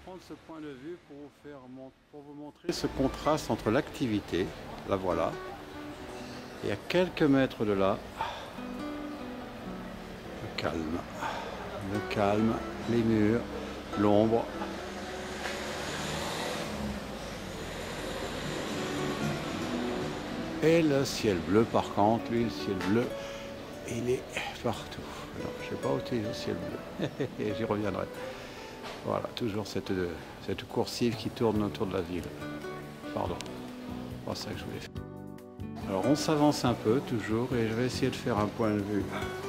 prendre ce point de vue pour vous montrer ce contraste entre l'activité, la voilà, et à quelques mètres de là, le calme, les murs, l'ombre. Et le ciel bleu, par contre, lui, le ciel bleu, il est partout. Alors, je ne sais pas où est le ciel bleu, j'y reviendrai. Voilà, toujours cette coursive qui tourne autour de la ville. Pardon, c'est pas ça que je voulais faire. Alors, on s'avance un peu, toujours, et je vais essayer de faire un point de vue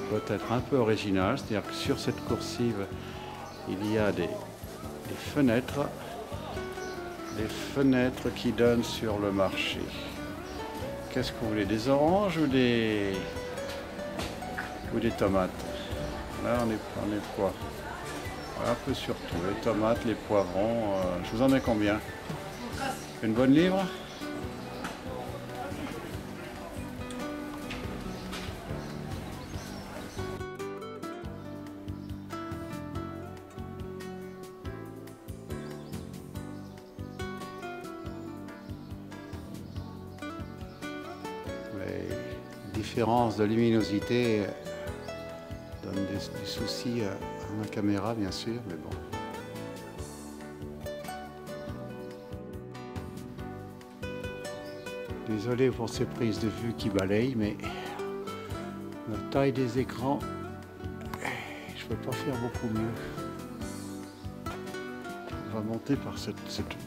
peut-être un peu original. C'est-à-dire que sur cette coursive, il y a des fenêtres qui donnent sur le marché. Qu'est-ce que vous voulez, des oranges ou des tomates? Là, on est quoi? Voilà, un peu sur tout, les tomates, les poivrons. Je vous en ai combien? Une bonne livre? Les différences de luminosité donnent des soucis à ma caméra, bien sûr, mais bon. Désolé pour ces prises de vue qui balayent, mais la taille des écrans, je ne peux pas faire beaucoup mieux. On va monter par cette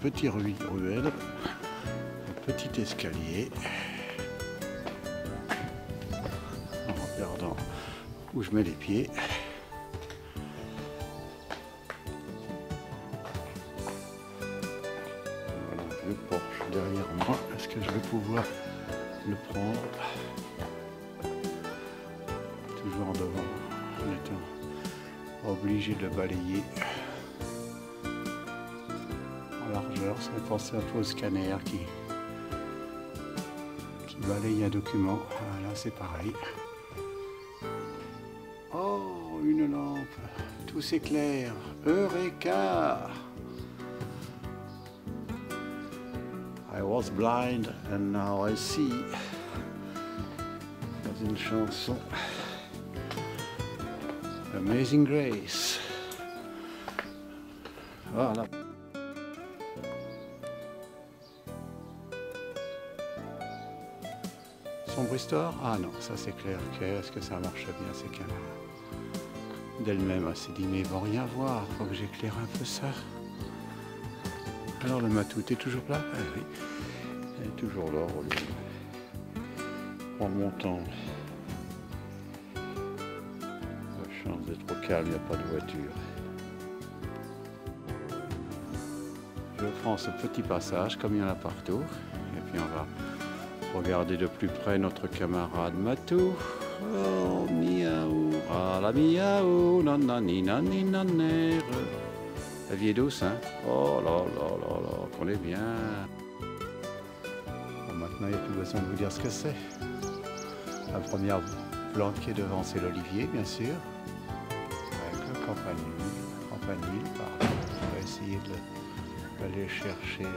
petite ruelle, un petit escalier, en regardant où je mets les pieds. Voilà le Porsche derrière moi. Est-ce que je vais pouvoir le prendre? Toujours en devant, en étant obligé de balayer en largeur. Ça me fait penser un peu au scanner qui balaye un document. Là, c'est pareil. Oh, une lampe, tout s'éclaire. Eureka! I was blind and now I see. C'est une chanson. Amazing Grace. Voilà. Sombre histoire? Ah non, ça c'est clair. Qu'est-ce que ça marche bien ces caméras. D'elle-même, elle s'est dit, mais ils vont rien voir, faut que j'éclaire un peu ça. Alors le matou, t'es toujours là? Ah oui, elle est toujours là, en montant. La chance d'être au calme, il n'y a pas de voiture. Je prends ce petit passage, comme il y en a partout, et puis on va regarder de plus près notre camarade Matou. Oh, miaou, ah la miaou, nanani, nani, nanère. La vie est douce, hein? Oh là là là là, qu'on est bien. Bon, maintenant, il n'y a plus besoin de vous dire ce que c'est. La première plante qui est devant, c'est l'olivier, bien sûr. Avec le campanile, pardon. On va essayer d'aller chercher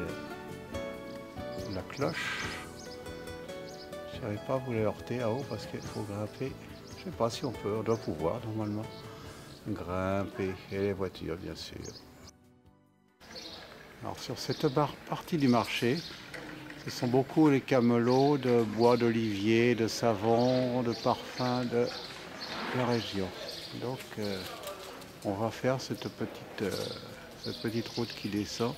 la cloche. Je ne savais pas vous les heurter à haut parce qu'il faut grimper. Je ne sais pas si on peut, on doit pouvoir normalement grimper. Et les voitures, bien sûr. Alors sur cette partie du marché, ce sont beaucoup les camelots de bois d'olivier, de savon, de parfums de la région. Donc on va faire cette petite route qui descend